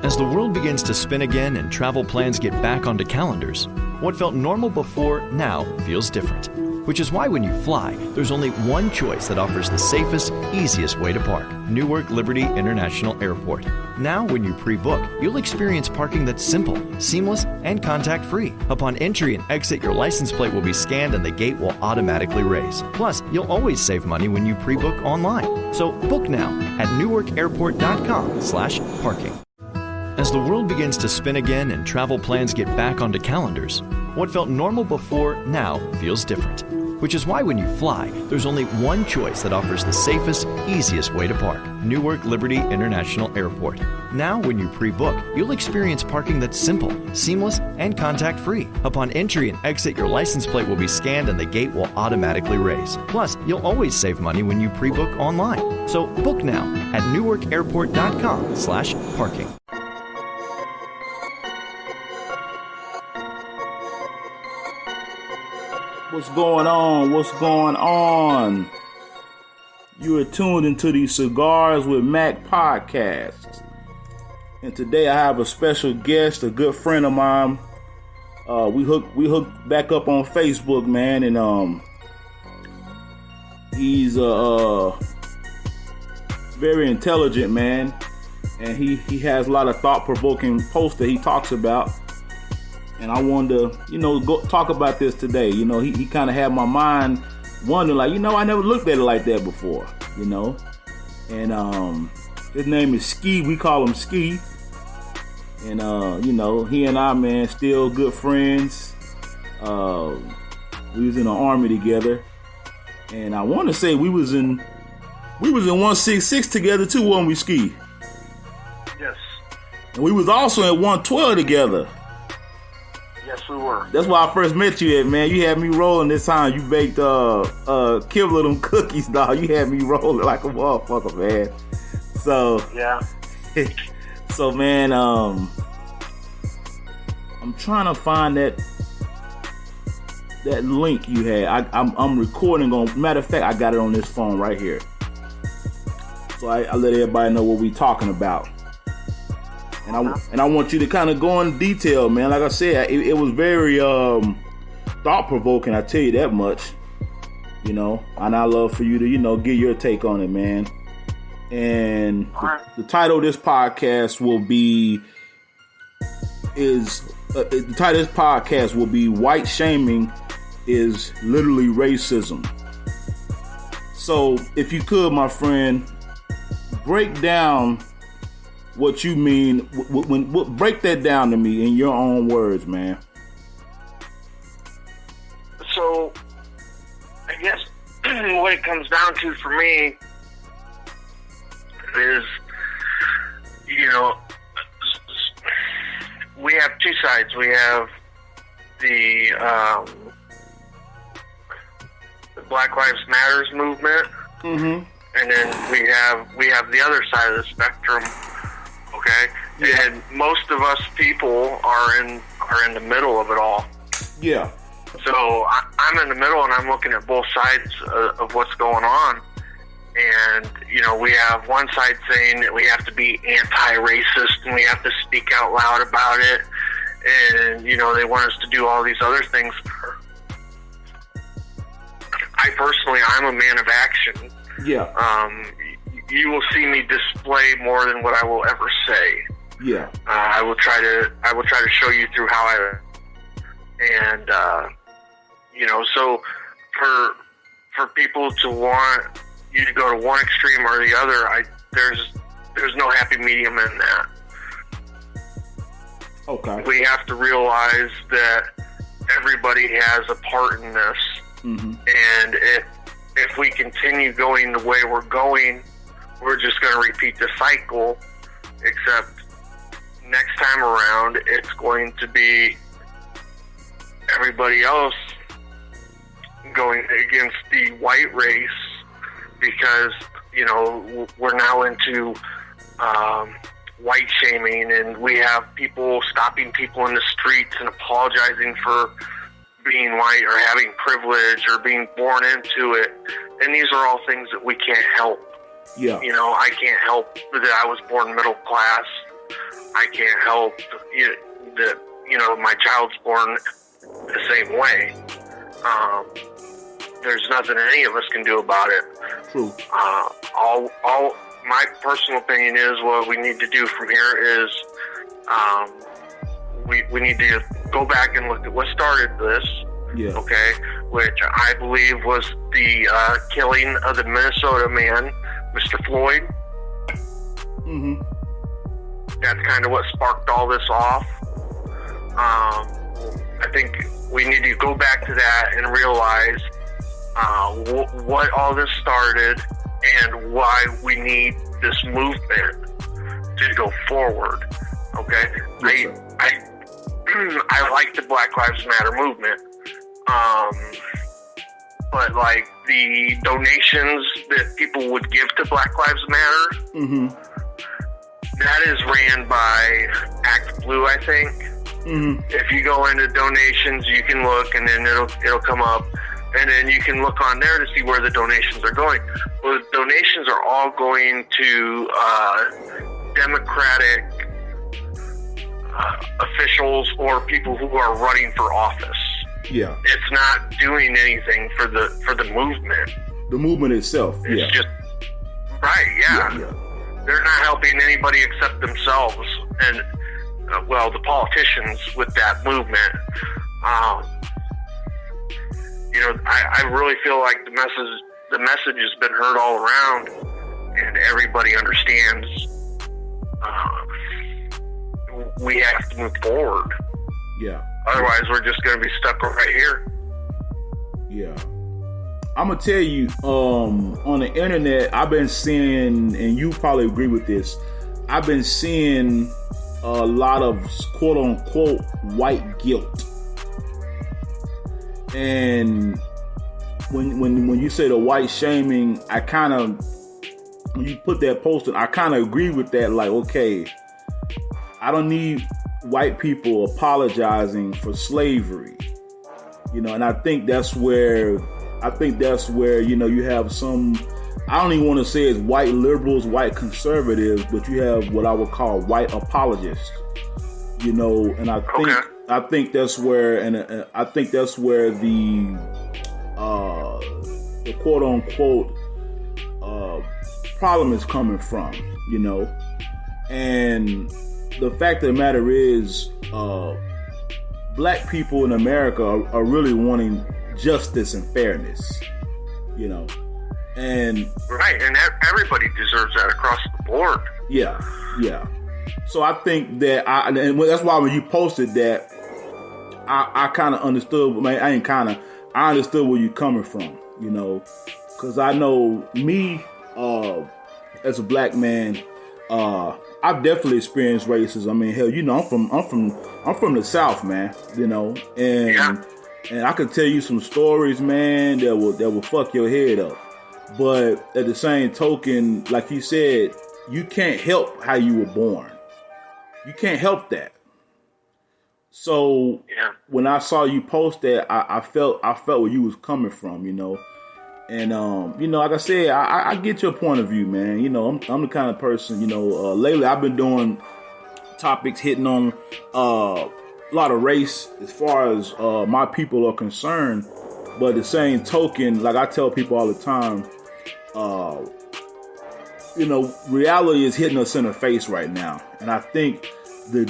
As the world begins to spin again and travel plans get back onto calendars, what felt normal before now feels different. Which is why when you fly, there's only one choice that offers the safest, easiest way to park: Newark Liberty International Airport. Now, when you pre-book, you'll experience parking that's simple, seamless, and contact-free. Upon entry and exit, your license plate will be scanned and the gate will automatically raise. Plus, you'll always save money when you pre-book online. So book now at newarkairport.com/parking. As the world begins to spin again and travel plans get back onto calendars, what felt normal before now feels different. Which is why when you fly, there's only one choice that offers the safest, easiest way to park: Newark Liberty International Airport. Now, when you pre-book, you'll experience parking that's simple, seamless, and contact-free. Upon entry and exit, your license plate will be scanned and the gate will automatically raise. Plus, you'll always save money when you pre-book online. So book now at newarkairport.com/parking. What's going on? What's going on? You are tuned into the Cigars with Mac podcast. And today I have a special guest, a good friend of mine. We hooked back up on Facebook, man, and he's a very intelligent man, and he has a lot of thought-provoking posts that he talks about. And I wanted to, go talk about this today. He kind of had my mind wondering, like, I never looked at it like that before, And his name is Ski. We call him Ski. And, he and I, man, still good friends. We was in the Army together. And I want to say we was in 166 together too, wasn't we, Ski? Yes. And we was also at 112 together. Yes, we were. That's why I first met you at, man. You had me rolling this time. You baked Kibble them cookies, dog. You had me rolling like a motherfucker, man. So yeah. So man, I'm trying to find that link you had. I'm recording on. Matter of fact, I got it on this phone right here. So I let everybody know what we talking about. And I want you to kind of go in detail, man. Like I said, it was very thought-provoking, I tell you that much. And I love for you to, get your take on it, man. And the title of this podcast will be White Shaming is Literally Racism. So if you could, my friend, break down what you mean. Break that down to me in your own words, man. So, I guess what it comes down to for me is, we have two sides. We have the Black Lives Matters movement, and then we have the other side of the spectrum. Okay, yeah. And most of us people are in the middle of it all. Yeah. So I'm in the middle, and I'm looking at both sides of what's going on. And we have one side saying that we have to be anti-racist and we have to speak out loud about it, and they want us to do all these other things. I'm a man of action. Yeah. You will see me display more than what I will ever say. Yeah. I will try to show you through how so for people to want you to go to one extreme or the other, there's no happy medium in that. Okay. We have to realize that everybody has a part in this. Mm-hmm. And if we continue going the way we're going, we're just going to repeat the cycle, except next time around, it's going to be everybody else going against the white race, because, we're now into white shaming, and we have people stopping people in the streets and apologizing for being white or having privilege or being born into it. And these are all things that we can't help. Yeah. I can't help that I was born middle class. I can't help that, my child's born the same way. There's nothing any of us can do about it. True. All my personal opinion is what we need to do from here is we need to go back and look at what started this. Yeah. Okay, which I believe was the killing of the Minnesota man, Mr. Floyd. Mm-hmm. That's kind of what sparked all this off. I think we need to go back to that and realize what all this started and why we need this movement to go forward. Okay, Yes, I like the Black Lives Matter movement, but like the donations that people would give to Black Lives Matter, mm-hmm. that is ran by Act Blue, I think. Mm-hmm. If you go into donations, you can look, and then it'll come up, and then you can look on there to see where the donations are going. Well, the donations are all going to Democratic officials or people who are running for office. Yeah. It's not doing anything for the movement. The movement itself. It's just right. Yeah. They're not helping anybody except themselves and the politicians with that movement. I really feel like the message has been heard all around, and everybody understands. We have to move forward. Yeah. Otherwise, we're just going to be stuck right here. Yeah. I'm going to tell you, on the internet, I've been seeing, and you probably agree with this, I've been seeing a lot of quote unquote white guilt. And when you say the white shaming, when you put that post in, I kind of agree with that. Like, okay, I don't need white people apologizing for slavery, and I think that's where you have some, I don't even want to say it's white liberals, white conservatives, but you have what I would call white apologists, and I think that's where, and I think that's where the quote unquote problem is coming from, and the fact of the matter is, black people in America are really wanting justice and fairness, and right, and everybody deserves that across the board. Yeah. So I think that and that's why when you posted that, I kind of understood. I understood where you're coming from, because I know me as a black man. I've definitely experienced racism. I mean, hell, I'm from the South, man. And I could tell you some stories, man, that will fuck your head up. But at the same token, like you said, you can't help how you were born. You can't help that. So when I saw you post that, I felt where you was coming from, And, like I said, I get your point of view, man. I'm the kind of person, lately I've been doing topics hitting on a lot of race as far as my people are concerned. But at the same token, like I tell people all the time, reality is hitting us in the face right now. And I think the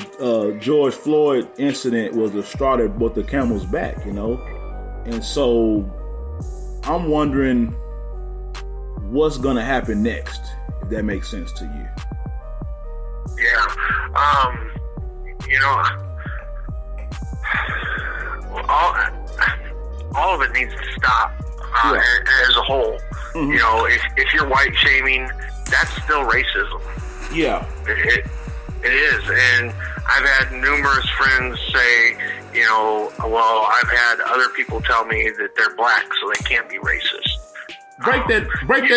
George Floyd incident was the straw that brought the camel's back, And so I'm wondering what's going to happen next, if that makes sense to you. Yeah. All of it needs to stop as a whole. Mm-hmm. If you're white shaming, that's still racism. Yeah. It is. And I've had numerous friends say, I've had other people tell me that they're black, so they can't be racist. Break that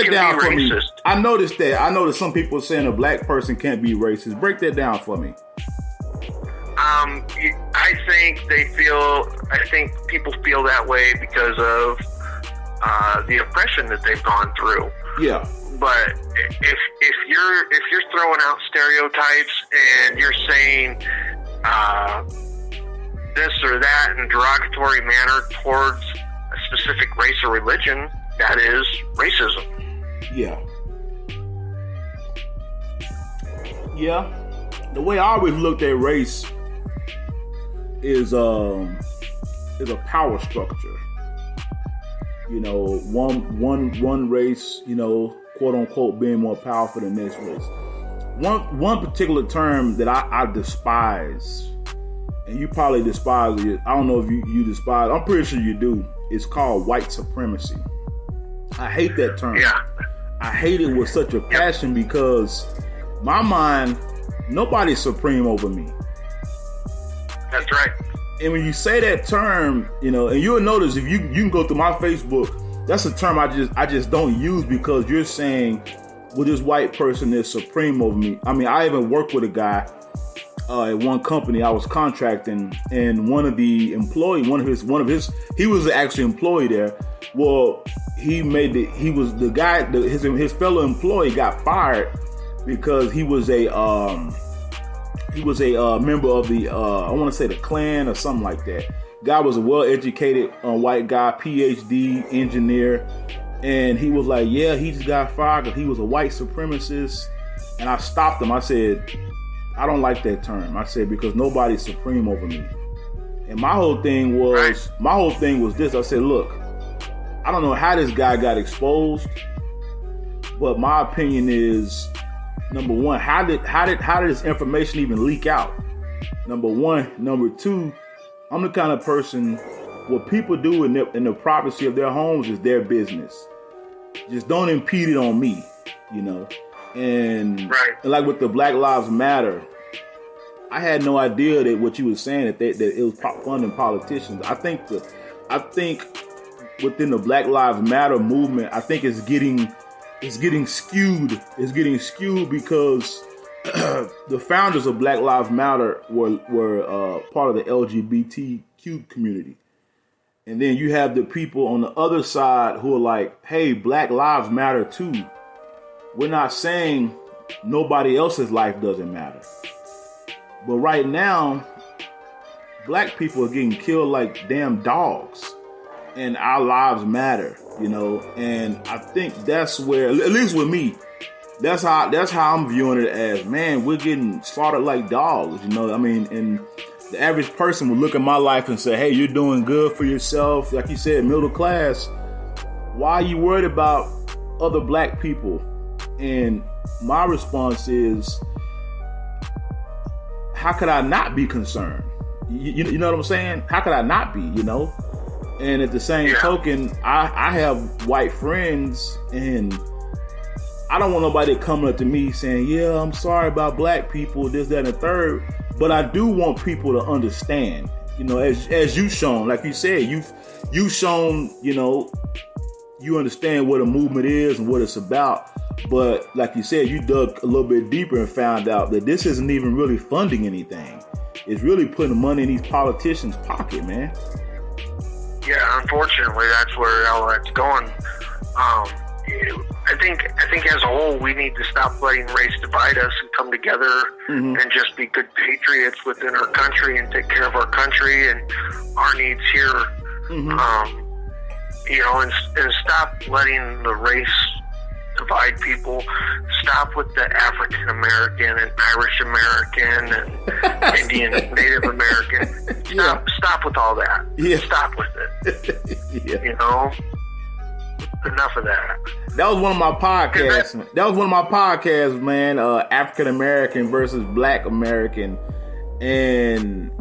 down for me. I noticed some people are saying a black person can't be racist. Break that down for me. I think people feel that way because of the oppression that they've gone through. Yeah. But if you're throwing out stereotypes and you're saying this or that in a derogatory manner towards a specific race or religion, that is racism. Yeah. Yeah. The way I always looked at race is a power structure. You know, one race, you know, quote unquote, being more powerful than this race. One particular term that I despise, and you probably despise it. I don't know if you despise. I'm pretty sure you do. It's called white supremacy. I hate that term. Yeah. I hate it with such a passion because my mind, nobody's supreme over me. That's right. And when you say that term, you know, and you'll notice if you can go through my Facebook, that's a term I just don't use because you're saying, well, this white person is supreme over me. I mean, I even worked with a guy at one company I was contracting, and one of the employee, he was actually employee there. Well, his fellow employee got fired because he was a member of the I want to say the Klan or something like that. Guy was a well-educated white guy, PhD engineer, and he was like, yeah, he just got fired because he was a white supremacist. And I stopped him. I said, I don't like that term. I said, because nobody's supreme over me. And my whole thing was this. I said, look, I don't know how this guy got exposed, but my opinion is, number one, how did this information even leak out? Number one. Number two, I'm the kind of person, what people do in the privacy of their homes is their business. Just don't impede it on me, you know. And like with the Black Lives Matter, I had no idea that what you were saying that it was funding politicians. I think within the Black Lives Matter movement, I think it's getting skewed. It's getting skewed because the founders of Black Lives Matter were part of the LGBTQ community. And then you have the people on the other side who are like, hey, Black Lives Matter too. We're not saying nobody else's life doesn't matter. But right now, black people are getting killed like damn dogs. And our lives matter, you know. And I think that's where, at least with me, that's how I'm viewing it as, man, we're getting slaughtered like dogs, you know. I mean, and the average person would look at my life and say, hey, you're doing good for yourself. Like you said, middle class. Why are you worried about other black people? And my response is, how could I not be concerned? You know what I'm saying? How could I not be, you know? And at the same token, I have white friends, and I don't want nobody coming up to me saying, yeah, I'm sorry about black people, this, that, and the third. But I do want people to understand, you know, as you've shown, like you said, you've shown, you know, you understand what a movement is and what it's about. But like you said, you dug a little bit deeper and found out that this isn't even really funding anything. It's really putting money in these politicians' pocket, man. Yeah, unfortunately, that's where all that's going. I think as a whole, we need to stop letting race divide us and come together and just be good patriots within our country and take care of our country and our needs here. You know, and stop letting the race divide people. Stop with the African American and Irish American and Indian Native American. Stop with all that. Stop with it. You know, enough of that. That was one of my podcasts. Man. African American versus Black American, and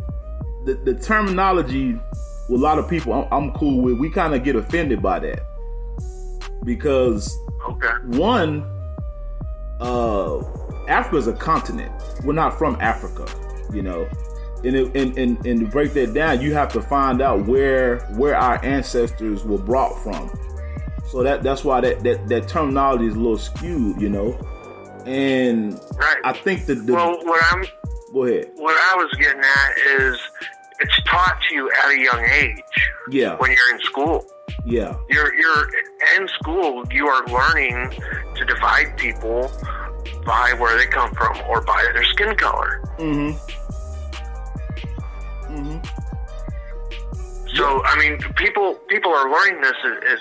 the terminology with a lot of people I'm cool with. We kind of get offended by that because one, Africa is a continent. We're not from Africa, you know. And to break that down, you have to find out where our ancestors were brought from. So that's why that terminology is a little skewed, you know. And I think that go ahead. What I was getting at is it's taught to you at a young age. Yeah. When you're in school. Yeah. You're in school. You are learning to divide people by where they come from or by their skin color. Mm-hmm. Mm-hmm. So, I mean, people are learning this as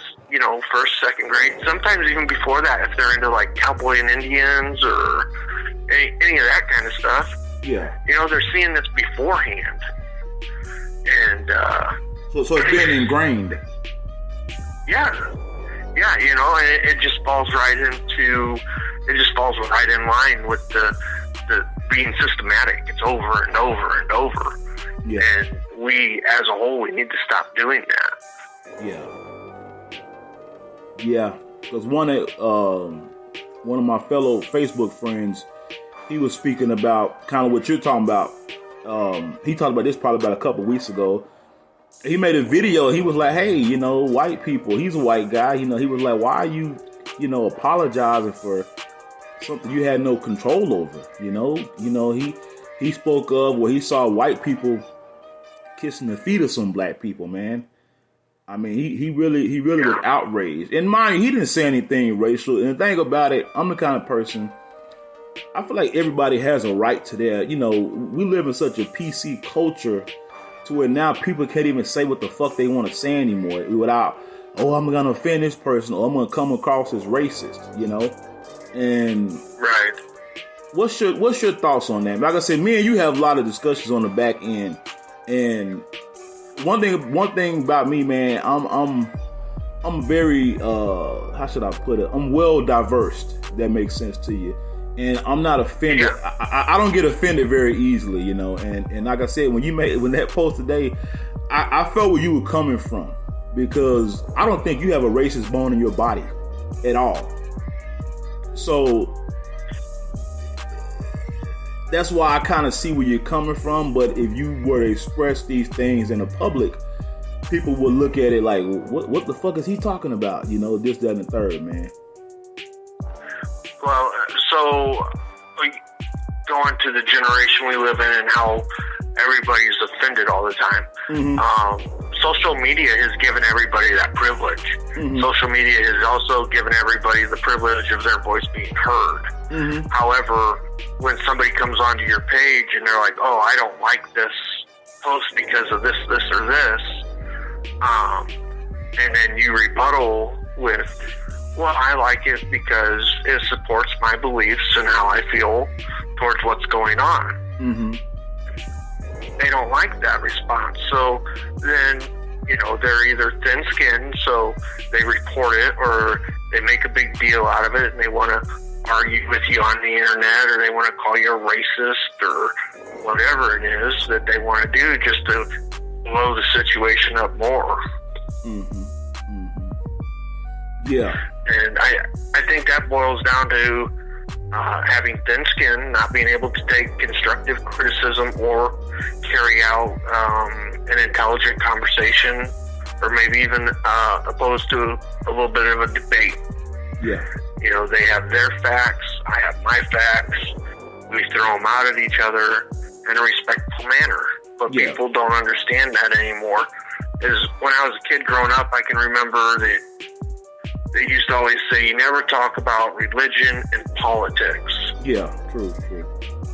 first, second grade, sometimes even before that, if they're into like cowboy and Indians or any of that kind of stuff. Yeah. They're seeing this beforehand. And, so it's being ingrained. Yeah, and it just falls right in line with the being systematic. It's over and over and over. Yeah. And we, as a whole, we need to stop doing that. Yeah, because one of my fellow Facebook friends, he was speaking about kind of what you're talking about. He talked about this probably about a couple weeks ago. He made a video. He was like, hey, white people. He's a white guy. He was like, why are you, apologizing for something you had no control over? He spoke of where he saw white people kissing the feet of some black people, man. I mean, he really was outraged. And mind you, he didn't say anything racial. And the thing about it, I'm the kind of person, I feel like everybody has a right to their, we live in such a PC culture to where now people can't even say what the fuck they want to say anymore without, I'm going to offend this person or I'm going to come across as racist, And right. What's your thoughts on that? Like I said, me and you have a lot of discussions on the back end. And one thing about me, man, I'm very how should I put it? I'm well diverse. That makes sense to you, and I'm not offended. Yeah. I don't get offended very easily, And like I said, when that post today, I felt where you were coming from because I don't think you have a racist bone in your body at all. So that's why I kind of see where you're coming from. But if you were to express these things in the public, people will look at it like, what the fuck is he talking about? This, that, and the third, man. Well, so going to the generation we live in and how everybody's offended all the time. Mm-hmm. Social media has given everybody that privilege. Mm-hmm. Social media has also given everybody the privilege of their voice being heard. Mm-hmm. However, when somebody comes onto your page and they're like, I don't like this post because of this, or this, and then you rebuttal with, I like it because it supports my beliefs and how I feel towards what's going on. Mm-hmm. They don't like that response. So then, they're either thin-skinned, so they report it, or they make a big deal out of it and they want to argue with you on the internet, or they want to call you a racist, or whatever it is that they want to do just to blow the situation up more. Mm-hmm. Mm-hmm. Yeah. And I think that boils down to having thin skin, not being able to take constructive criticism or carry out an intelligent conversation, or maybe even opposed to a little bit of a debate. Yeah. They have their facts, I have my facts, we throw them out at each other in a respectful manner. But people don't understand that anymore. When I was a kid growing up, I can remember that they used to always say, you never talk about religion and politics. Yeah, true. I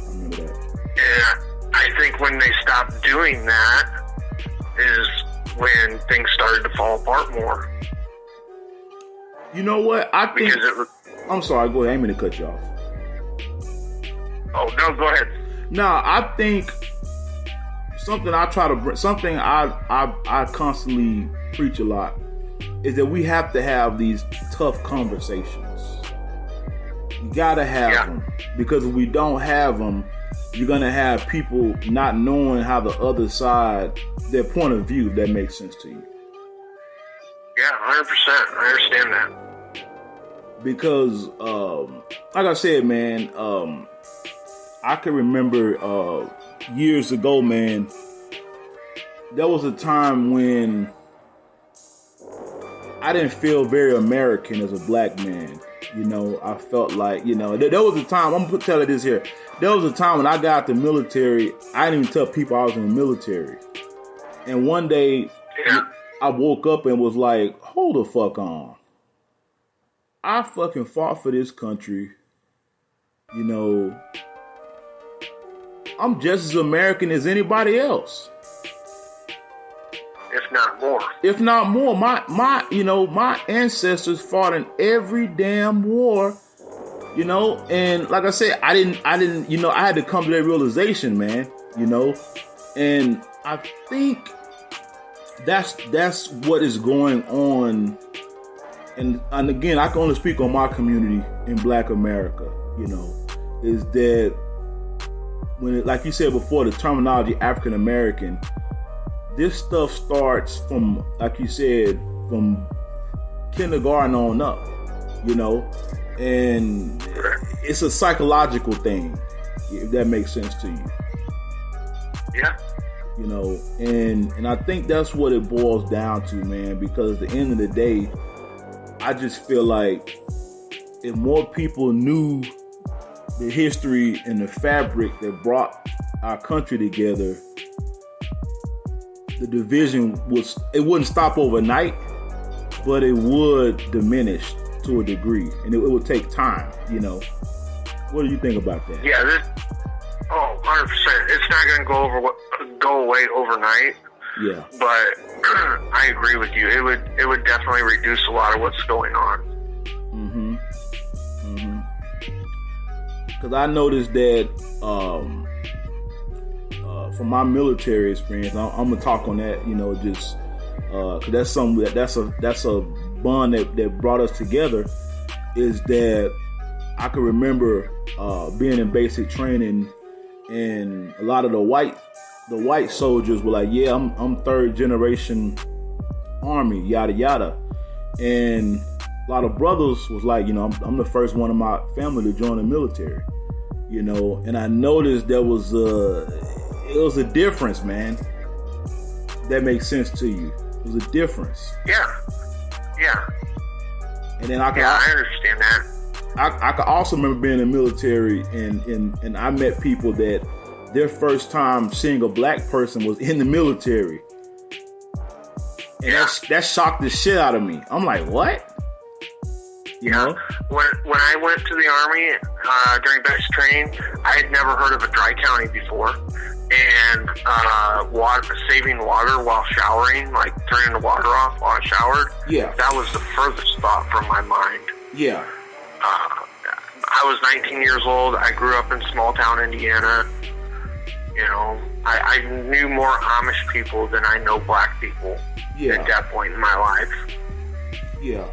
remember that. And I think when they stopped doing that is when things started to fall apart more. You know what? I think... I'm sorry, go ahead. I didn't mean to cut you off. Oh, no, go ahead. No, I think something I constantly preach a lot is that we have to have these tough conversations. You gotta have them, because if we don't have them, you're gonna have people not knowing how the other side, their point of view, if that makes sense to you. Yeah, 100%. I understand that. Because, like I said, man, I can remember years ago, man, there was a time when I didn't feel very American as a black man. I felt like, there was a time, I'm going to tell you this here. There was a time when I got out the military, I didn't even tell people I was in the military. And one day, I woke up and was like, hold the fuck on. I fucking fought for this country. You know, I'm just as American as anybody else. If not more. If not more. My ancestors fought in every damn war. You know, and like I said, I didn't, I had to come to that realization, man, you know, and I think that's what is going on. And again, I can only speak on my community in Black America, you know, is that like you said before, the terminology African American, this stuff starts from, like you said, from kindergarten on up, you know. And it's a psychological thing, if that makes sense to you. Yeah. You know, and I think that's what it boils down to, man, because at the end of the day, I just feel like if more people knew the history and the fabric that brought our country together, the division wouldn't stop overnight, but it would diminish to a degree, and it would take time, you know. What do you think about that? Yeah, 100%. It's not going to go away overnight. Yeah. But I agree with you. It would definitely reduce a lot of what's going on. Because I noticed that from my military experience, I'm gonna talk on that, you know, just because that's something that's a bond that brought us together, is that I can remember being in basic training, and a lot of the white soldiers were like, yeah, I'm third generation Army, yada yada, and a lot of brothers was like, you know, I'm the first one in my family to join the military, you know. And I noticed there was a difference, man. That makes sense to you. It was a difference. Yeah. And then I understand that. I could also remember being in the military, and I met people that their first time seeing a black person was in the military. And that shocked the shit out of me. I'm like, what? You know? When I went to the Army during basic training, I had never heard of a dry county before. And saving water while showering, like turning the water off while I showered, that was the furthest thought from my mind. Yeah. I was 19 years old. I grew up in small town Indiana. You know, I knew more Amish people than I know black people at that point in my life. Yeah.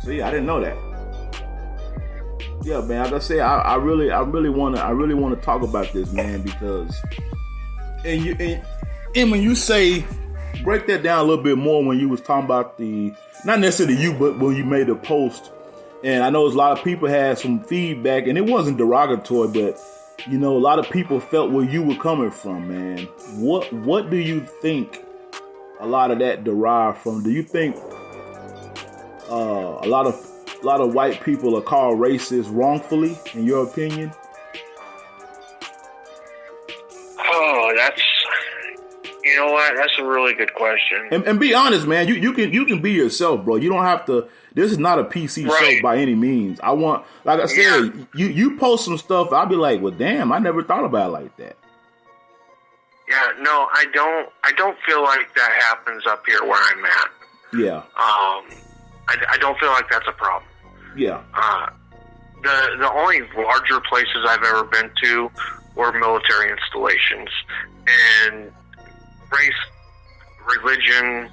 So I didn't know that. Yeah, man. Like I say, I really want to talk about this, man, because and when you say, break that down a little bit more, when you was talking about not necessarily you, but when you made a post, and I know a lot of people had some feedback, and it wasn't derogatory, but you know, a lot of people felt where you were coming from, man. What do you think a lot of that derived from? Do you think a lot of white people are called racist wrongfully, in your opinion? Oh, you know what? That's a really good question. And be honest, man. You can be yourself, bro. You don't have to. This is not a PC show by any means. I want, like I said, you post some stuff, I'll be like, well, damn, I never thought about it like that. Yeah, no, I don't feel like that happens up here where I'm at. Yeah. I don't feel like that's a problem. Yeah. The only larger places I've ever been to were military installations, and race, religion,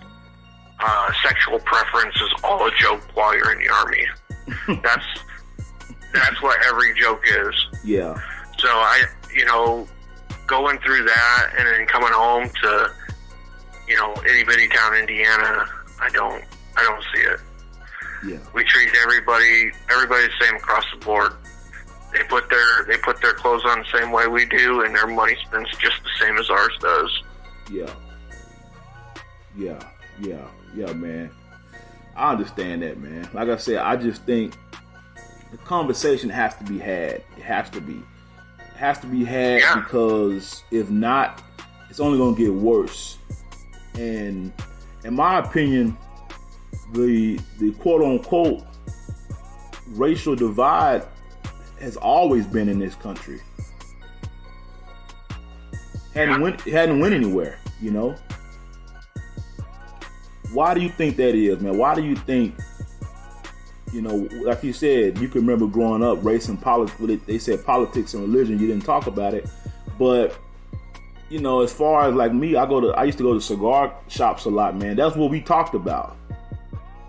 sexual preference is all a joke while you're in the Army. That's what every joke is. Yeah. So going through that and then coming home to, itty bitty town Indiana, I don't see it. Yeah. We treat everybody the same across the board. They put their clothes on the same way we do, and their money spends just the same as ours does. Yeah, man. I understand that, man. Like I said, I just think the conversation has to be had. It has to be. It has to be had because if not, it's only going to get worse. And in my opinion, the quote unquote racial divide has always been in this country. Hadn't went anywhere, you know. Why do you think that is, man? Why do you think, you know, like you said, you can remember growing up, race and politics, they said politics and religion, you didn't talk about it. But, you know, as far as like me, I used to go to cigar shops a lot, man. That's what we talked about.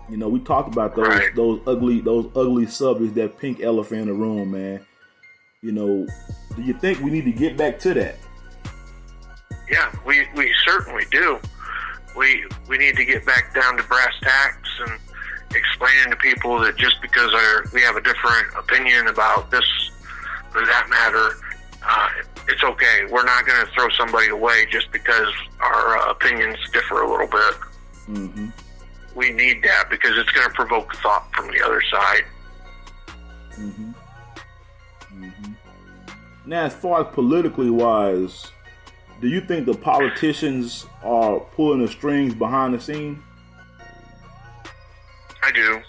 You know, we talked about those ugly subjects, that pink elephant in the room, man. You know, do you think we need to get back to that? Yeah, we certainly do. We need to get back down to brass tacks and explaining to people that just because we have a different opinion about this or that matter, it's okay. We're not going to throw somebody away just because our opinions differ a little bit. Mm-hmm. We need that because it's going to provoke thought from the other side. Mm-hmm. Mm-hmm. Now, as far as politically wise, do you think the politicians are pulling the strings behind the scene? I do.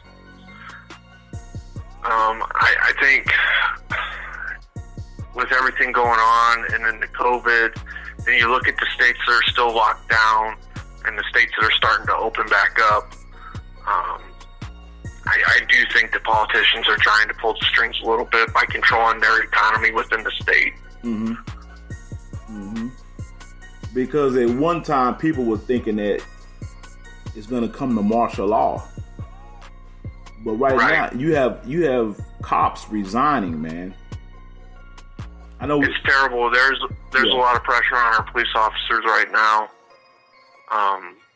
I think with everything going on and then the COVID, then you look at the states that are still locked down and the states that are starting to open back up. I do think the politicians are trying to pull the strings a little bit by controlling their economy within the state. Mm-hmm. Mm-hmm. Because at one time, people were thinking that it's going to come to martial law. But right now, you have cops resigning, man. I know it's terrible. There's a lot of pressure on our police officers right now.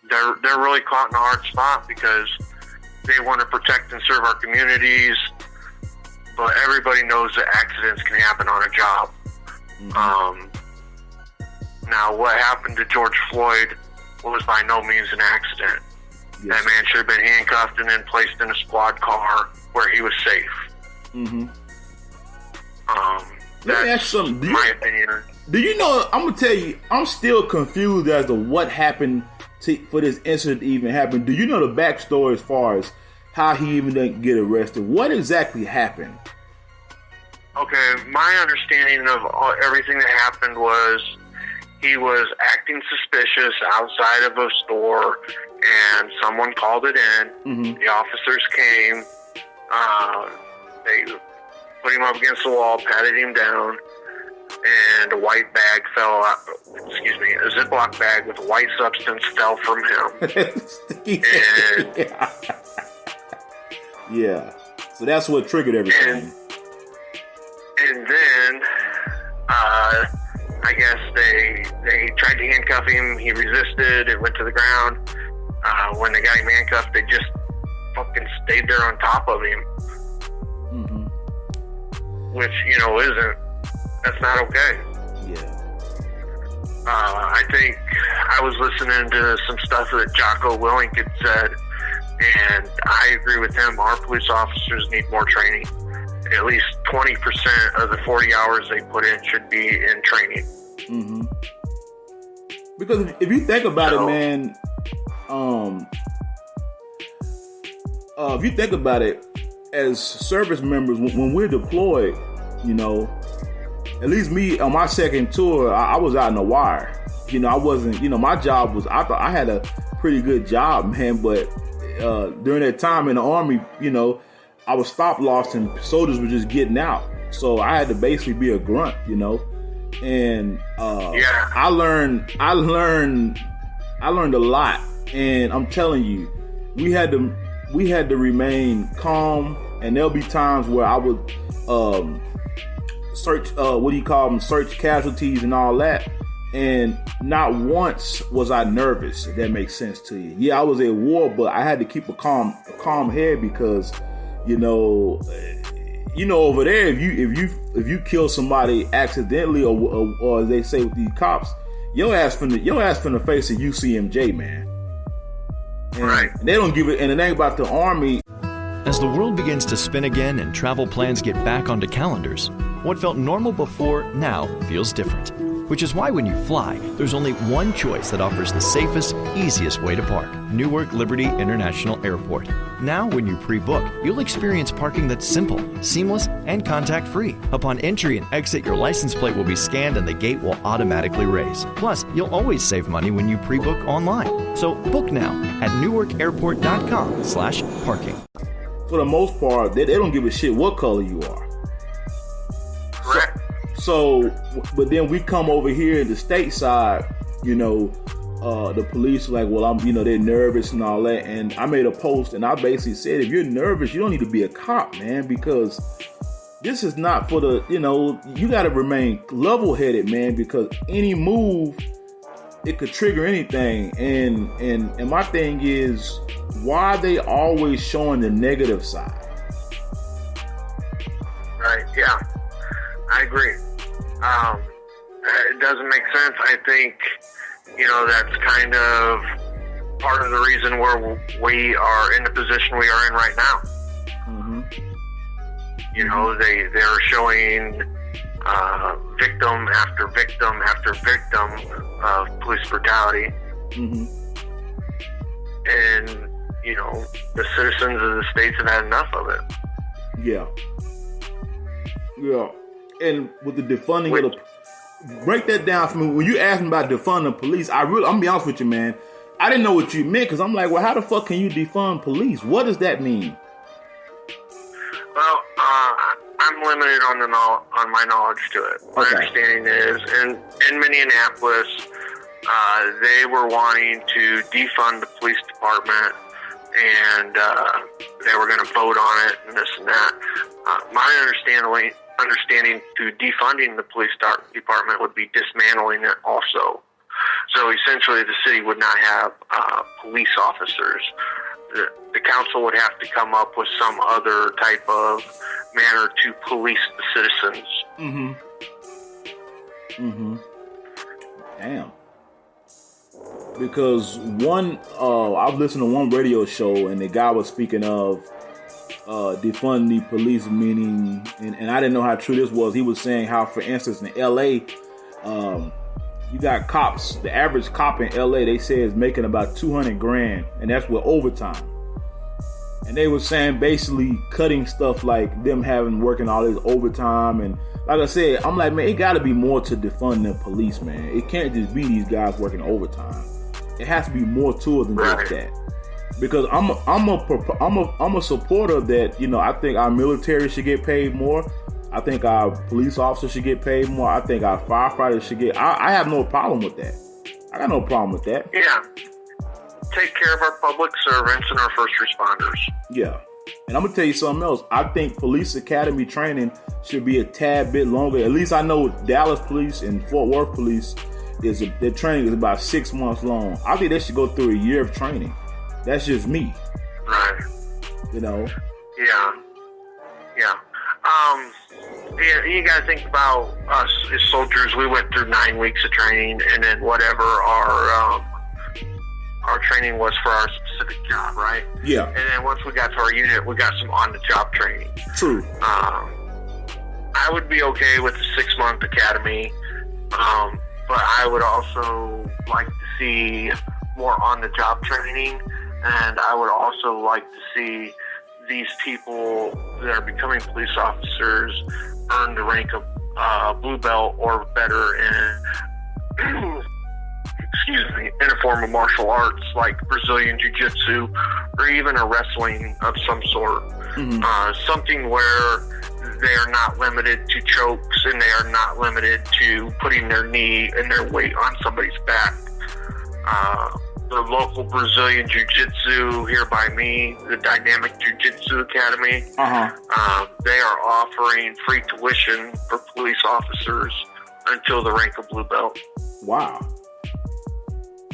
They're really caught in a hard spot because they want to protect and serve our communities, but everybody knows that accidents can happen on a job. Mm-hmm. Now, what happened to George Floyd was by no means an accident. Yes. That man should have been handcuffed and then placed in a squad car where he was safe. Mm-hmm. That's Let me ask something. my opinion. Do you know, I'm going to tell you, I'm still confused as to what happened for this incident to even happen. Do you know the backstory as far as how he even didn't get arrested? What exactly happened? Okay, my understanding of everything that happened was he was acting suspicious outside of a store and someone called it in. Mm-hmm. The officers came. They put him up against the wall, patted him down, and a white bag fell out. Excuse me, a Ziploc bag with a white substance fell from him. And yeah. So that's what triggered everything. And then, I guess they tried to handcuff him. He resisted. It went to the ground. When they got him handcuffed, they just fucking stayed there on top of him. Mm-hmm. Which, that's not okay. Yeah. I think I was listening to some stuff that Jocko Willink had said, and I agree with him. Our police officers need more training. At least 20% of the 40 hours they put in should be in training. Mm-hmm. Because if you think about it, man, if you think about it, as service members, when we're deployed, at least me on my second tour, I was out in the wire. I wasn't, my job was, I thought I had a pretty good job, man, but during that time in the Army, I was stop lost and soldiers were just getting out. So I had to basically be a grunt, and I learned a lot. And I'm telling you, we had to remain calm. And there'll be times where I would search casualties and all that. And not once was I nervous, if that makes sense to you. Yeah, I was at war, but I had to keep a calm head because, over there, if you kill somebody accidentally or as they say with these cops, your ass finna face a UCMJ, man. And right. They don't give it. And it ain't about the Army. As the world begins to spin again and travel plans get back onto calendars, What felt normal before now feels different. Which is why when you fly, there's only one choice that offers the safest, easiest way to park. Newark Liberty International Airport. Now, when you pre-book, you'll experience parking that's simple, seamless, and contact-free. Upon entry and exit, your license plate will be scanned and the gate will automatically raise. Plus, you'll always save money when you pre-book online. So book now at newarkairport.com/parking. For the most part, they don't give a shit what color you are. Correct. So, but then we come over here in the stateside, the police are like, well, they're nervous and all that. And I made a post and I basically said, if you're nervous, you don't need to be a cop, man, because this is not for the, you got to remain level-headed, man, because any move, it could trigger anything. And my thing is, why are they always showing the negative side? Right, yeah. I agree. It doesn't make sense. I think, that's kind of part of the reason where we are in the position we are in right now. Mm-hmm. They're showing victim after victim after victim of police brutality. Mm-hmm. And, the citizens of the states have had enough of it. Yeah. Yeah. And with the defunding of the... Break that down for me. When you asked me about defunding the police, I'm going to be honest with you, man. I didn't know what you meant, because I'm like, well, how the fuck can you defund police? What does that mean? Well, I'm limited on my knowledge to it. My understanding is, in Minneapolis, they were wanting to defund the police department, and they were going to vote on it and this and that. My understanding to defunding the police department would be dismantling it also. So essentially the city would not have police officers. The council would have to come up with some other type of manner to police the citizens. Mm-hmm. Mm-hmm. Damn. Because I've listened to one radio show and the guy was speaking of defund the police, meaning, and I didn't know how true this was. He was saying how, for instance, in LA, you got cops. The average cop in LA, they say, is making about $200,000, and that's with overtime. And they were saying basically cutting stuff like them working all this overtime. And like I said, I'm like, man, it got to be more to defund the police, man. It can't just be these guys working overtime. It has to be more to it than just that. Because I'm a supporter that, I think our military should get paid more. I think our police officers should get paid more. I think our firefighters should get. I have no problem with that. I got no problem with that. Yeah. Take care of our public servants and our first responders. Yeah. And I'm gonna tell you something else. I think police academy training should be a tad bit longer. At least I know Dallas Police and Fort Worth Police their training is about 6 months long. I think they should go through a year of training. That's just me. Right. Yeah. Yeah. You gotta think about us as soldiers. We went through 9 weeks of training, and then whatever our training was for our specific job, right? Yeah. And then once we got to our unit, we got some on-the-job training. True. I would be okay with the 6-month academy, but I would also like to see more on-the-job training, and I would also like to see these people that are becoming police officers earn the rank of blue belt or better in in a form of martial arts like Brazilian Jiu-Jitsu or even a wrestling of some sort. Mm-hmm. Something where they are not limited to chokes and they are not limited to putting their knee and their weight on somebody's back. The local Brazilian Jiu-Jitsu here by me, the Dynamic Jiu-Jitsu Academy, they are offering free tuition for police officers until the rank of blue belt. Wow.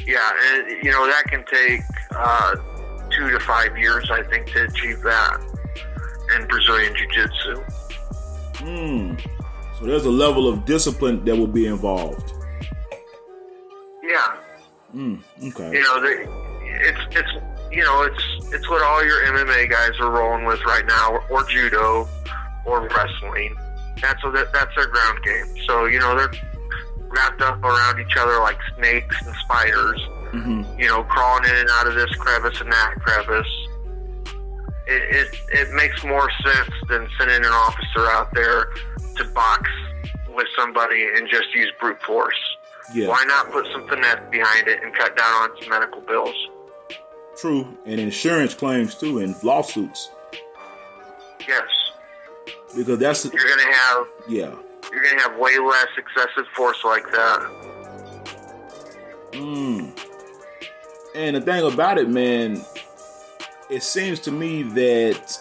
Yeah, and that can take 2 to 5 years, I think, to achieve that in Brazilian Jiu-Jitsu. So there's a level of discipline that will be involved. Yeah. Okay. It's what all your MMA guys are rolling with right now, or judo, or wrestling. That's their ground game. So they're wrapped up around each other like snakes and spiders. Crawling in and out of this crevice and that crevice. It makes more sense than sending an officer out there to box with somebody and just use brute force. Yeah. Why not put some finesse behind it and cut down on some medical bills? True, and insurance claims too, and lawsuits. Yes. Because that's you're gonna have way less excessive force like that. And the thing about it, man, it seems to me that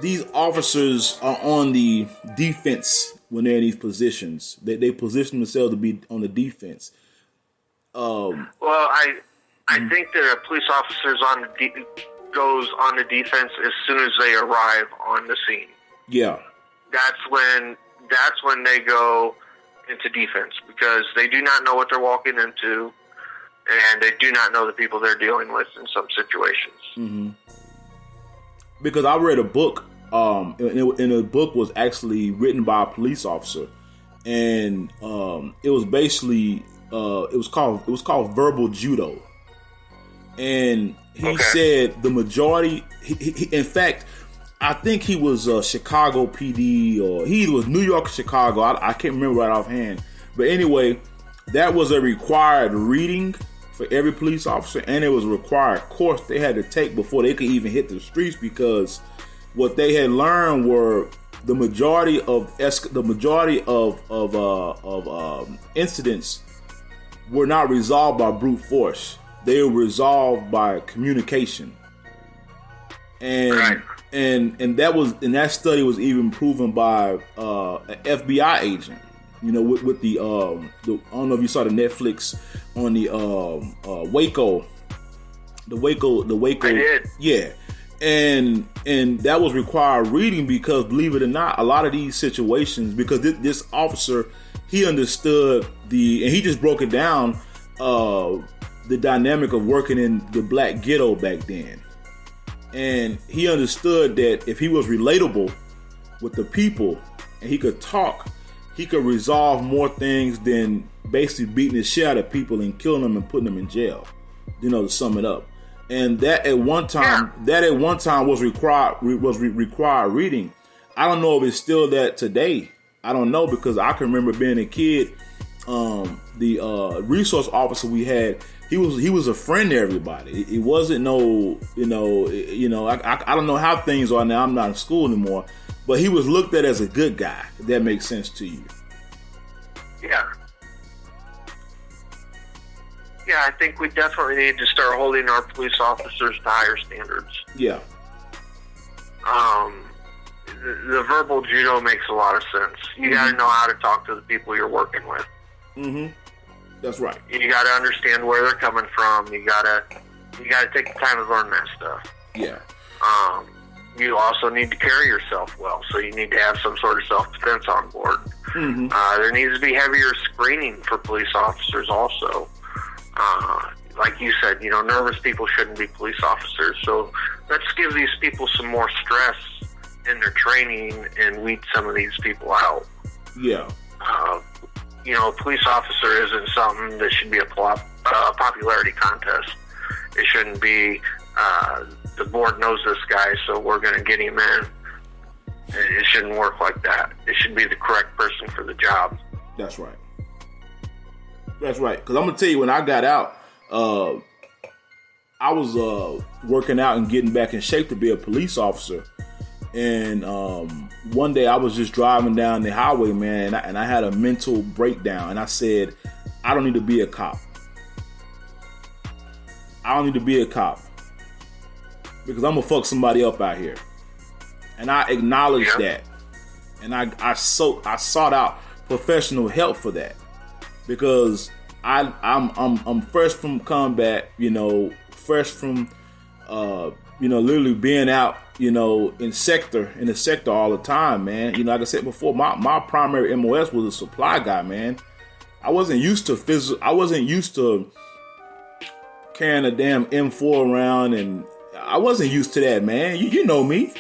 these officers are on the defense when they're in these positions. They position themselves to be on the defense. Well, I think that a police officer goes on the defense as soon as they arrive on the scene. Yeah. That's when they go into defense, because they do not know what they're walking into, and they do not know the people they're dealing with in some situations. Because I read a book, and the book was actually written by a police officer, and it was basically it was called verbal judo, and he said the majority. He, in fact, I think he was Chicago PD, or he was New York, Chicago. I can't remember right offhand, but anyway, that was a required reading for every police officer, and it was a required course they had to take before they could even hit the streets, because what they had learned were the majority of incidents were not resolved by brute force. They were resolved by communication, and that study was even proven by an FBI agent. With the I don't know if you saw the Netflix on the Waco. I did. Yeah. And that was required reading, because believe it or not, a lot of these situations, because this officer, he understood and he just broke it down, the dynamic of working in the black ghetto back then. And he understood that if he was relatable with the people and he could talk, he could resolve more things than basically beating the shit out of people and killing them and putting them in jail. To sum it up. And that at one time was required reading. I don't know if it's still that today. I don't know, because I can remember being a kid. The resource officer we had, he was a friend to everybody. It wasn't I don't know how things are now. I'm not in school anymore. But he was looked at as a good guy, if that makes sense to you. Yeah. Yeah, I think we definitely need to start holding our police officers to higher standards. Yeah. The verbal judo makes a lot of sense. You got to know how to talk to the people you're working with. That's right. You got to understand where they're coming from. You got to take the time to learn that stuff. Yeah. You also need to carry yourself well, so you need to have some sort of self-defense on board. There needs to be heavier screening for police officers also. Like you said, nervous people shouldn't be police officers, so let's give these people some more stress in their training and weed some of these people out. Yeah. A police officer isn't something that should be a popularity contest. It shouldn't be, the board knows this guy, so we're going to get him in. It shouldn't work like that. It should be the correct person for the job. That's right. That's right. Because I'm going to tell you, when I got out, I was working out and getting back in shape to be a police officer. And one day I was just driving down the highway, man, and I had a mental breakdown. And I said, I don't need to be a cop. I don't need to be a cop, because I'm going to fuck somebody up out here. And I acknowledged that. And I sought out professional help for that, because I'm fresh from combat, fresh from literally being out, in the sector all the time, man. Like I said before, my primary MOS was a supply guy, man. I wasn't used to carrying a damn M4 around, and I wasn't used to that, man. You know me.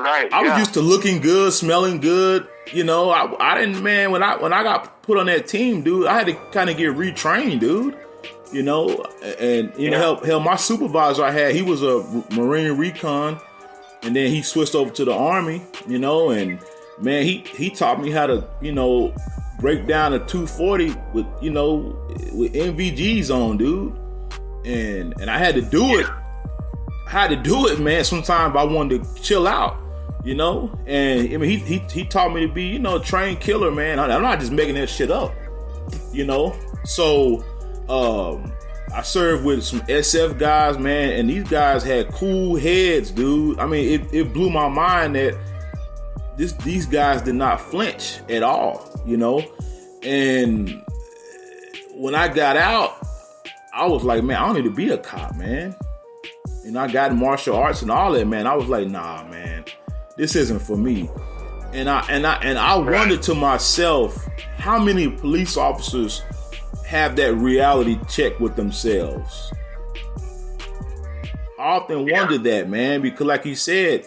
Right. I was used to looking good, smelling good. You know, I didn't, man, when I got put on that team, dude, I had to kind of get retrained, dude. You know, and you know, hell, my supervisor I had, he was a Marine recon, and then he switched over to the Army, you know, and man, he taught me how to, you know, break down a 240 with, you know, with NVGs on, dude. And I had to do it. I had to do it, man. Sometimes I wanted to chill out, you know. And I mean, he taught me to be, you know, a trained killer, man. I'm not just making that shit up, you know. So I served with some SF guys, man, and these guys had cool heads, dude. I mean, it blew my mind that these guys did not flinch at all, you know. And when I got out, I was like, man, I don't need to be a cop, man. And I got martial arts and all that, man. I was like, nah, man, this isn't for me. And I wondered to myself, how many police officers have that reality check with themselves? I often wondered that, man, because like you said,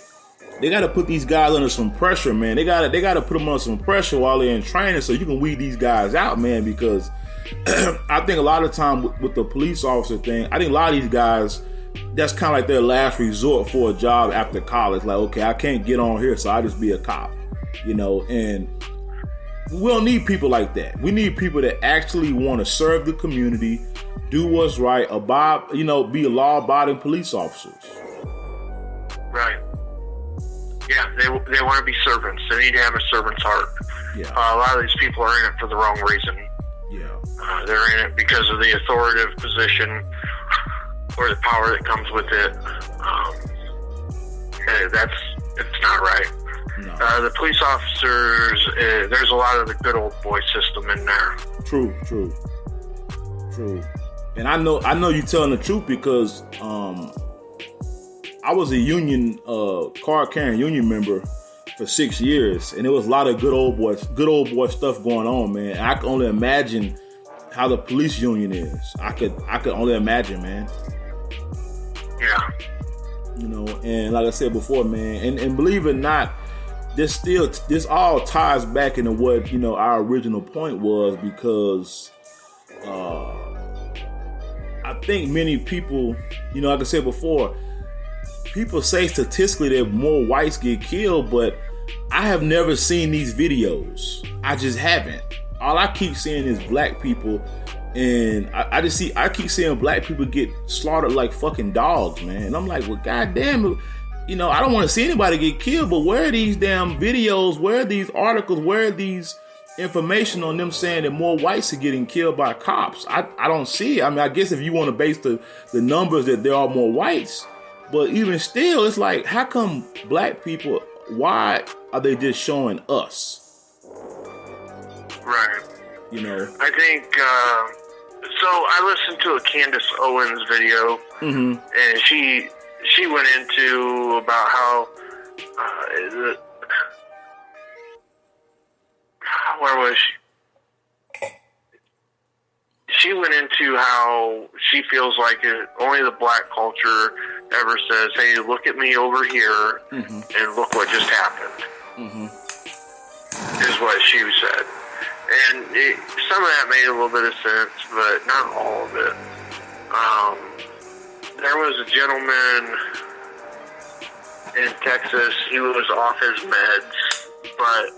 they got to put these guys under some pressure, man. They got to put them under some pressure while they're in training, so you can weed these guys out, man. Because I think a lot of time with the police officer thing, I think a lot of these guys, that's kind of like their last resort for a job after college. Like, okay, I can't get on here, so I'll just be a cop, you know. And we don't need people like that. We need people that actually want to serve the community, do what's right, abide, you know, be law-abiding police officers. Right. Yeah, they want to be servants. They need to have a servant's heart. Yeah. A lot of these people are in it for the wrong reason. Yeah. They're in it because of the authoritative position or the power that comes with it. It's not right. No. The police officers, there's a lot of the good old boy system in there. True. And I know you're telling the truth because I was a union card carrying union member for 6 years, and there was a lot of good old boy stuff going on, man. I can only imagine how the police union is. I could only imagine, man. Yeah. You know, and like I said before, man, and believe it or not, this all ties back into what, you know, our original point was, because I think many people, you know, like I said before, people say statistically that more whites get killed, but I have never seen these videos. I just haven't. All I keep seeing is black people, and I keep seeing black people get slaughtered like fucking dogs, man. And I'm like, well, goddamn, you know, I don't want to see anybody get killed, but where are these damn videos? Where are these articles? Where are these information on them saying that more whites are getting killed by cops? I don't see it. I mean, I guess if you want to base the numbers that there are more whites, but even still, it's like, how come black people, why are they just showing us? Right. You know? I think, so I listened to a Candace Owens video, and she went into about how, where was she? She went into how she feels like only the black culture ever says, hey, look at me over here, and look what just happened, is what she said. And some of that made a little bit of sense, but not all of it. There was a gentleman in Texas. He was off his meds, but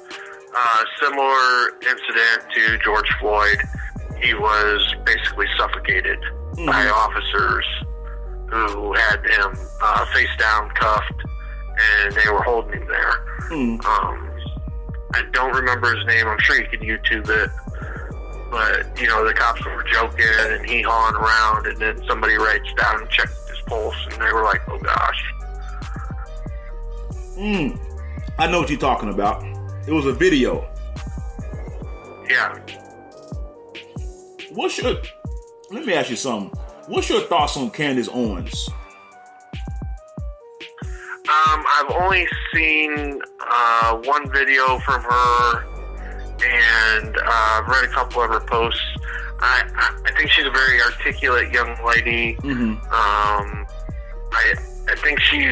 similar incident to George Floyd. He was basically suffocated by officers who had him face down, cuffed, and they were holding him there. I don't remember his name. I'm sure you could YouTube it. But, you know, the cops were joking and hee-hawing around, and then somebody writes down and checked his pulse, and they were like, oh, gosh. I know what you're talking about. It was a video. Yeah. Let me ask you something. What's your thoughts on Candace Owens? I've only seen one video from her, and I've read a couple of her posts. I think she's a very articulate young lady. I think she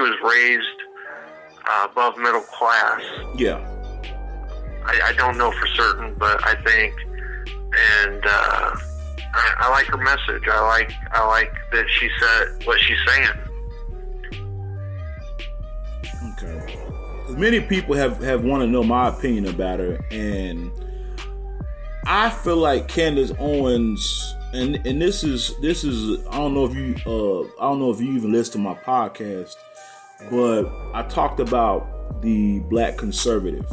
was raised above middle class. Yeah. I don't know for certain, but I think, and I like her message. I like that she said what she's saying. Okay. Many people have want to know my opinion about her, and I feel like Candace Owens, and this is I don't know if you even listen to my podcast, but I talked about the black conservative,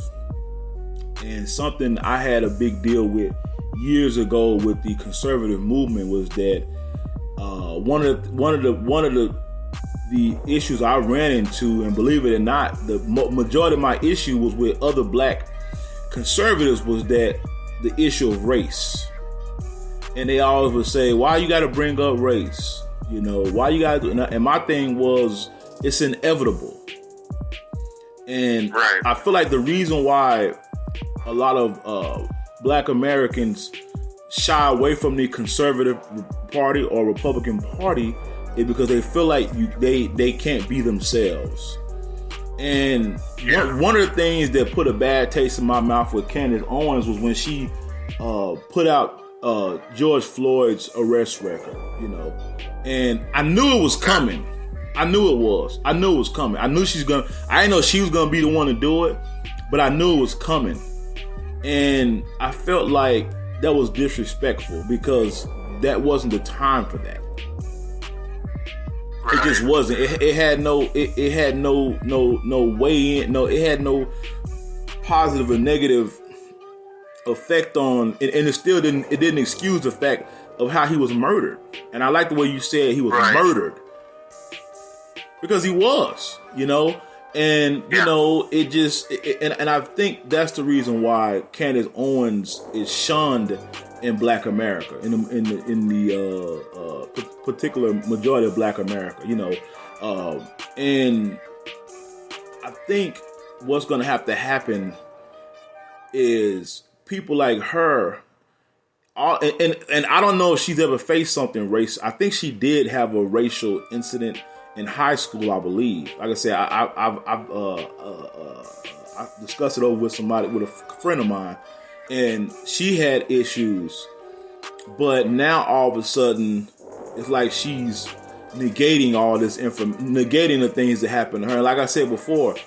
and something I had a big deal with years ago with the conservative movement was that one of the issues I ran into, and believe it or not, the majority of my issue was with other black conservatives, was that the issue of race. And they always would say, why you got to bring up race? You know, why you got to do? And my thing was, it's inevitable. And right. I feel like the reason why a lot of black Americans shy away from the conservative party or Republican party is because they feel like they can't be themselves. And one of the things that put a bad taste in my mouth with Candace Owens was when she put out George Floyd's arrest record, you know. And I knew it was coming. I knew it was coming. I didn't know she was gonna be the one to do it, but I knew it was coming. And I felt like that was disrespectful because that wasn't the time for that. It just wasn't. It had no way in. No, it had no positive or negative effect on, and it still didn't. It didn't excuse the fact of how he was murdered. And I like the way you said he was murdered, because he was. You know, and you know, it just. And I think that's the reason why Candace Owens is shunned in Black America, in the particular majority of Black America, you know, and I think what's going to have to happen is people like her, and I don't know if she's ever faced something racist. I think she did have a racial incident in high school, I believe. Like I said, I've discussed it over with a friend of mine. And she had issues, but now all of a sudden, it's like she's negating all this negating the things that happened to her. Like I said before,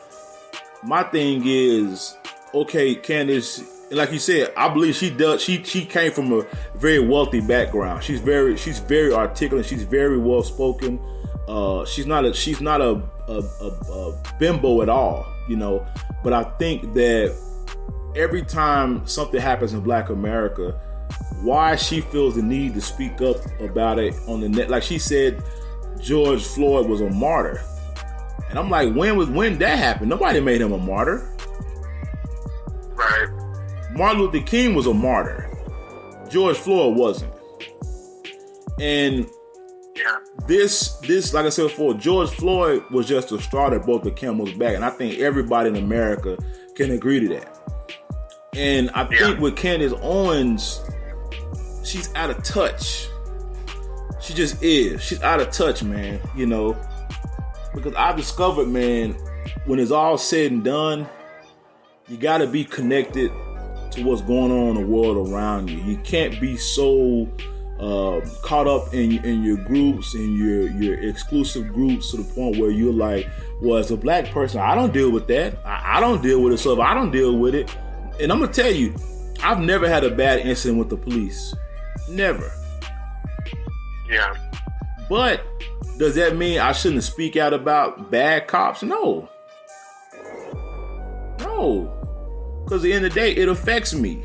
my thing is, okay, Candace, like you said, I believe she came from a very wealthy background. She's very articulate. She's very well spoken. She's not a bimbo at all, you know. But I think that every time something happens in Black America, why she feels the need to speak up about it on the net. Like she said, George Floyd was a martyr. And I'm like, when that happened? Nobody made him a martyr. Right. Martin Luther King was a martyr. George Floyd wasn't. And this, like I said before, George Floyd was just a straw that broke the camel's back. And I think everybody in America can agree to that. And I think with Candace Owens, she's out of touch. She just is. She's out of touch, man. You know, because I discovered, man, when it's all said and done, you got to be connected to what's going on in the world around you. You can't be so caught up in your groups and your exclusive groups to the point where you're like, well, as a black person, I don't deal with that. I don't deal with it. So if I don't deal with it, and I'm going to tell you, I've never had a bad incident with the police. Never. Yeah. But does that mean I shouldn't speak out about bad cops? No. Because at the end of the day, it affects me.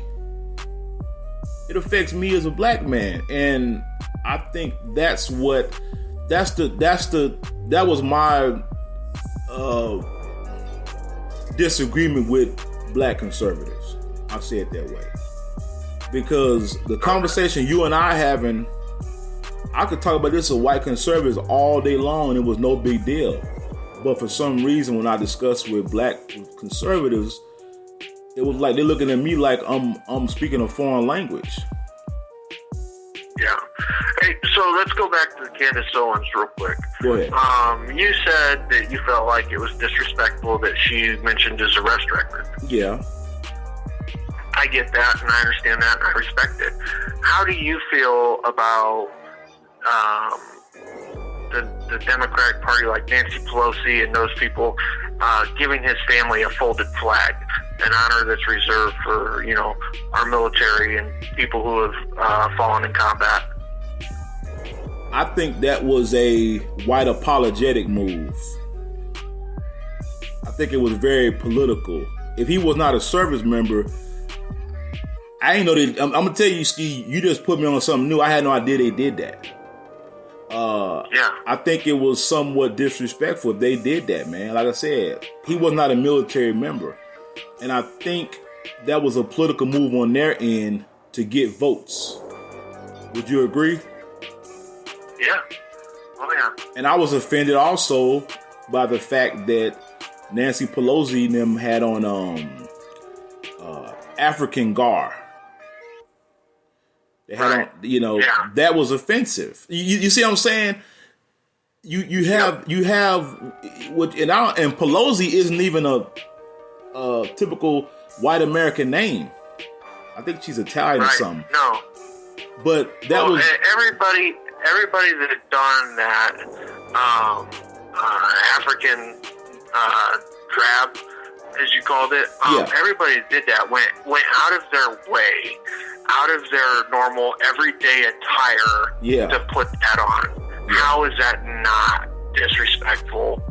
It affects me as a black man. And I think that was my disagreement with black conservatives. I'll say it that way. Because the conversation you and I having, I could talk about this with white conservatives all day long and it was no big deal. But for some reason, when I discussed with black conservatives, it was like they're looking at me like I'm speaking a foreign language. Yeah. Hey, so let's go back to Candace Owens real quick. Go ahead. You said that you felt like it was disrespectful that she mentioned his arrest record. Yeah. I get that, and I understand that, and I respect it. How do you feel about the Democratic Party, like Nancy Pelosi and those people, giving his family a folded flag, an honor that's reserved for, you know, our military and people who have fallen in combat? I think that was a white apologetic move. I think it was very political. If he was not a service member, I ain't know that. I'm gonna tell you, Ski. You just put me on something new. I had no idea they did that. Yeah. I think it was somewhat disrespectful if they did that, man. Like I said, he was not a military member, and I think that was a political move on their end to get votes. Would you agree? Yeah. Oh yeah. And I was offended also by the fact that Nancy Pelosi and them had on African garb. They had on, you know, that was offensive. You see what I'm saying? You have what, and Pelosi isn't even a typical white American name. I think she's Italian or something. No. But that was everybody that done that African crab, as you called it. Everybody that did that went out of their way, out of their normal everyday attire to put that on. Yeah. How is that not disrespectful?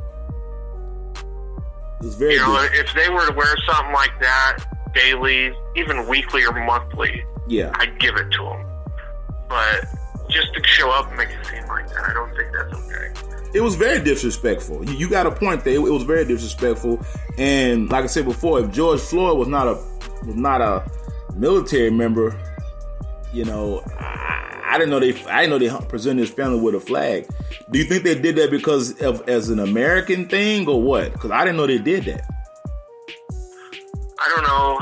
It was very good. If they were to wear something like that daily, even weekly or monthly, I'd give it to them. But just to show up and make it seem like that, I don't think that's okay. It was very disrespectful. You got a point there. It was very disrespectful. And like I said before, if George Floyd was not a military member, you know, I didn't know they presented his family with a flag. Do you think they did that because of as an American thing or what? Because I didn't know they did that. I don't know.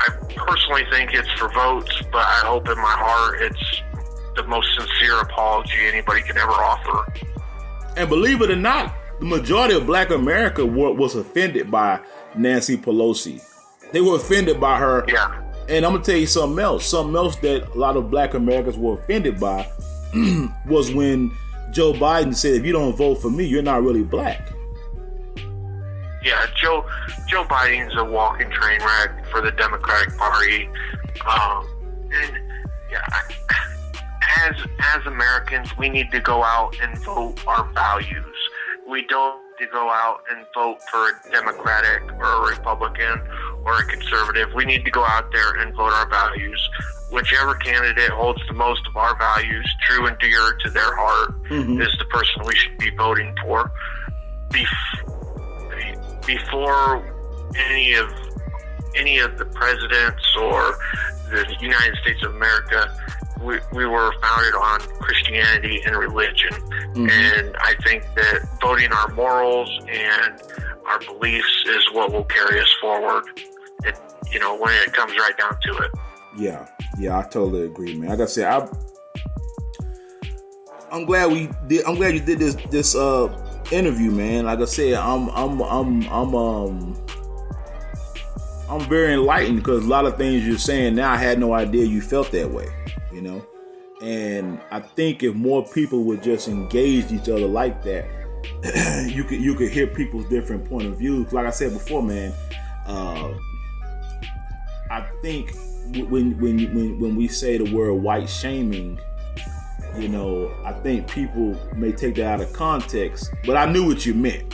I personally think it's for votes, but I hope in my heart it's the most sincere apology anybody can ever offer. And believe it or not, the majority of Black America was offended by Nancy Pelosi. They were offended by her. Yeah. And I'm going to tell you something else. Something else that a lot of Black Americans were offended by was when Joe Biden said, if you don't vote for me, you're not really Black. Yeah, Joe Biden's a walking train wreck for the Democratic Party. As Americans, we need to go out and vote our values. We don't need to go out and vote for a Democratic or a Republican or a conservative. We need to go out there and vote our values. Whichever candidate holds the most of our values, true and dear to their heart, is the person we should be voting for. Before any of the presidents or the United States of America, we were founded on Christianity and religion. And I think that voting our morals and our beliefs is what will carry us forward. When it comes right down to it. Yeah, I totally agree, man. Like I said, I'm glad you did this interview, man. Like I said, I'm very enlightened because a lot of things you're saying now, I had no idea you felt that way, you know. And I think if more people would just engage each other like that, you could hear people's different point of views. Like I said before, man, I think when we say the word white shaming, you know, I think people may take that out of context, but I knew what you meant.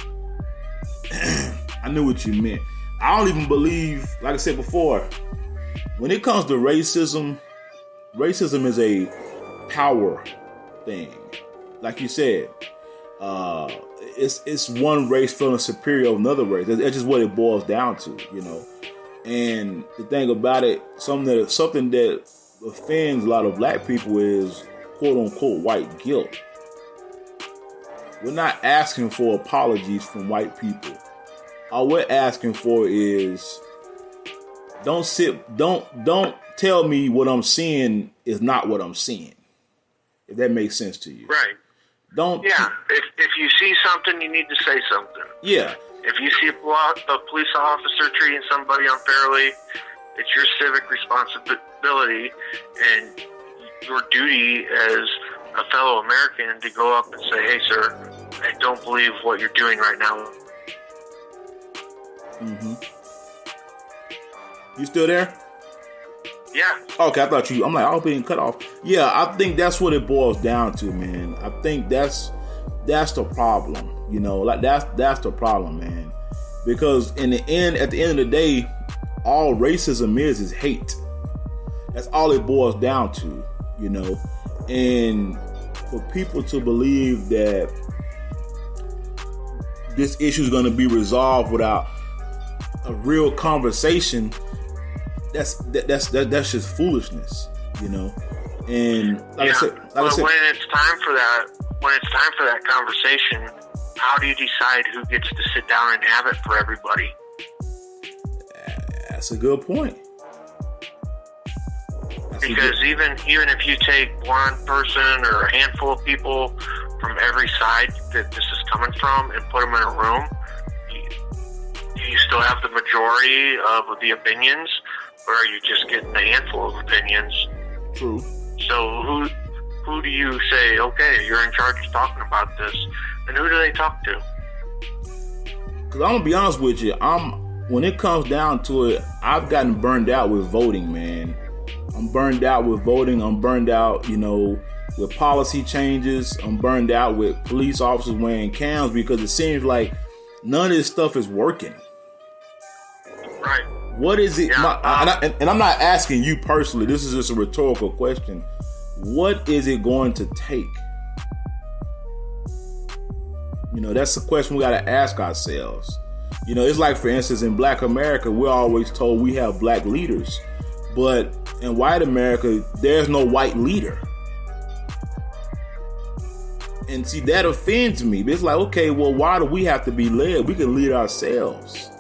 I knew what you meant. I don't even believe, like I said before, when it comes to racism is a power thing. Like you said, it's one race feeling superior over another race. That's just what it boils down to, you know. And the thing about it, something that offends a lot of Black people is quote unquote white guilt. We're not asking for apologies from white people. All we're asking for is don't tell me what I'm seeing is not what I'm seeing. if that makes sense to you. Right. Don't. Yeah. If you see something, you need to say something. Yeah. If you see a police officer treating somebody unfairly, it's your civic responsibility and your duty as a fellow American to go up and say, "Hey, sir, I don't believe what you're doing right now." Mm-hmm. You still there? Yeah. Okay, I thought you. I'm like, I'll be cut off. Yeah, I think that's what it boils down to, man. I think that's the problem. You know, like that's the problem, man. Because at the end of the day, all racism is hate. That's all it boils down to, you know. And for people to believe that this issue is going to be resolved without a real conversation, that's just foolishness, you know. And like I said, when it's time for that conversation, how do you decide who gets to sit down and have it for everybody? That's a good point. Because even if you take one person or a handful of people from every side that this is coming from and put them in a room, you still have the majority of the opinions, or are you just getting a handful of opinions? True. So who do you say, okay, you're in charge of talking about this, and who do they talk to? Because I'm gonna be honest with you, when it comes down to it, I've gotten burned out with voting, man. I'm burned out with voting. I'm burned out, you know, with policy changes. I'm burned out with police officers wearing cams because it seems like none of this stuff is working. Right. What is it? Yeah. And I'm not asking you personally. This is just a rhetorical question. What is it going to take? You know, that's the question we got to ask ourselves. You know, it's like, for instance, in Black America, we're always told we have black leaders. But in white America, there's no white leader. And see, that offends me. It's like, okay, well, why do we have to be led? We can lead ourselves.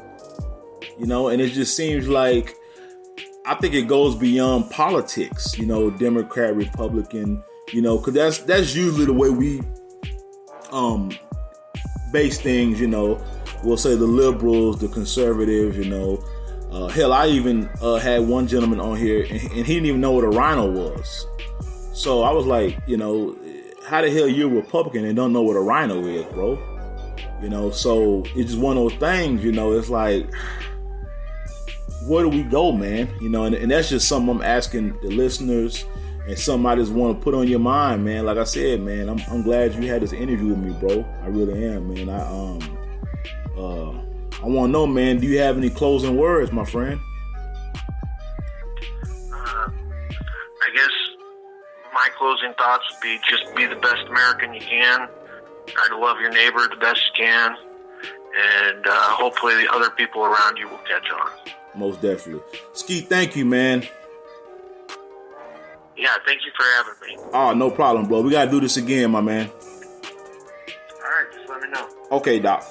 You know, and it just seems like, I think it goes beyond politics, you know, Democrat, Republican, you know, because that's usually the way we base things, you know. We'll say the liberals, the conservatives, you know. Hell, I even had one gentleman on here, and he didn't even know what a rhino was. So I was like, you know, how the hell you're a Republican and don't know what a rhino is, bro? You know, so it's just one of those things, you know, it's like, where do we go, man? You know, and that's just something I'm asking the listeners and something I just want to put on your mind, man. Like I said, man, I'm glad you had this interview with me, bro. I really am, man. I want to know, man, do you have any closing words, my friend? I guess my closing thoughts would be just be the best American you can. Try to love your neighbor the best you can. And hopefully the other people around you will catch on. Most definitely. Ski, thank you, man. Yeah, thank you for having me. Oh, no problem, bro. We got to do this again, my man. All right, just let me know. Okay, Doc.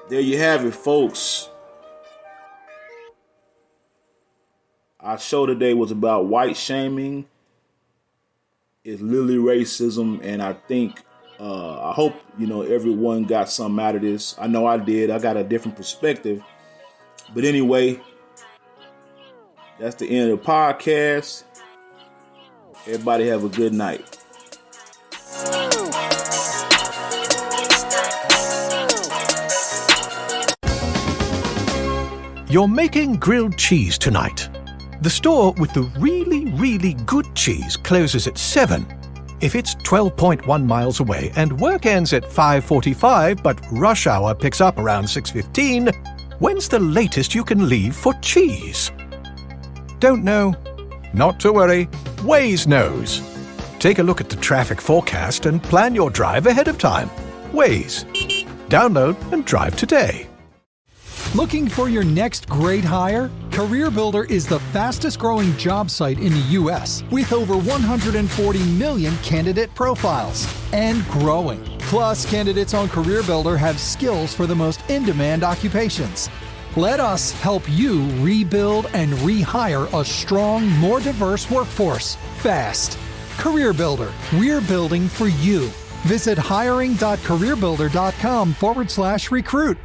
There you have it, folks. Our show today was about white shaming. It's literally racism, and I think, I hope, you know, everyone got something out of this. I know I did. I got a different perspective. But anyway, that's the end of the podcast. Everybody have a good night. You're making grilled cheese tonight. The store with the really, really good cheese closes at 7. If it's 12.1 miles away and work ends at 5:45, but rush hour picks up around 6:15, when's the latest you can leave for cheese? Don't know? Not to worry. Waze knows. Take a look at the traffic forecast and plan your drive ahead of time. Waze. Download and drive today. Looking for your next great hire? CareerBuilder is the fastest growing job site in the U.S. with over 140 million candidate profiles and growing. Plus, candidates on CareerBuilder have skills for the most in-demand occupations. Let us help you rebuild and rehire a strong, more diverse workforce fast. CareerBuilder, we're building for you. Visit hiring.careerbuilder.com/recruit.